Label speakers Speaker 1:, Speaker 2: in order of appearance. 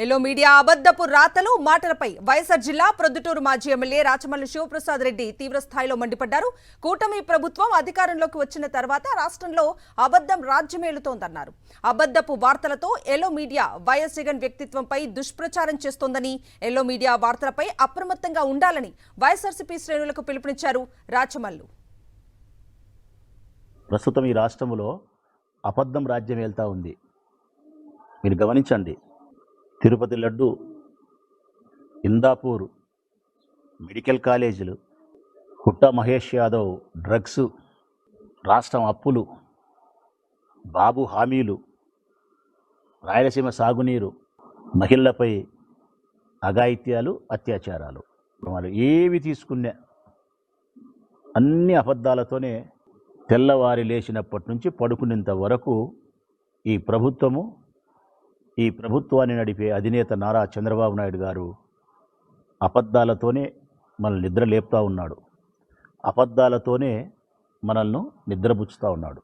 Speaker 1: Yellow media అబద్ధపు రాతలు మాటలపై వైఎస్ఆర్ జిల్లా ప్రొద్దుటూరు మాజీ ఎమ్మెల్యే రాచమల్లి శివప్రసాద్ రెడ్డి తీవ్ర స్థాయిలో మండిపడ్డారు. కూటమి ప్రభుత్వం అధికారంలోకి వచ్చిన తర్వాత రాష్ట్రంలో అబద్ధం రాజ్యమేలుతోందన్నారు. అబద్ధపు వార్తలతో ఎల్లో మీడియా వైఎస్ జగన్ వ్యక్తిత్వంపై దుష్ప్రచారం చేస్తోందని, ఎల్లో మీడియా వార్తలపై అప్రమత్తంగా ఉండాలని వైఎస్ఆర్సీపీ శ్రేణులకు పిలుపునిచ్చారు రాచమల్లు.
Speaker 2: ప్రస్తుతం ఈ రాష్ట్రంలో అబద్ధం రాజ్యం వెళ్తూ ఉంది. మీరు గమనించండి, తిరుపతి లడ్డు, ఇందాపూర్ మెడికల్ కాలేజీలు, హుట్టా మహేష్ యాదవ్ డ్రగ్స్, రాష్ట్రం అప్పులు, బాబు హామీలు, రాయలసీమ సాగునీరు, మహిళలపై అఘాయిత్యాలు, అత్యాచారాలు, వాళ్ళు ఏవి తీసుకున్నా అన్ని అబద్ధాలతోనే తెల్లవారి లేచినప్పటి నుంచి పడుకునేంత వరకు ఈ ప్రభుత్వాన్ని నడిపే అధినేత నారా చంద్రబాబు నాయుడు గారు అబద్ధాలతోనే మనల్ని నిద్ర లేపుతూ ఉన్నాడు. అబద్ధాలతోనే మనల్ని నిద్రపుచ్చుతూ ఉన్నాడు.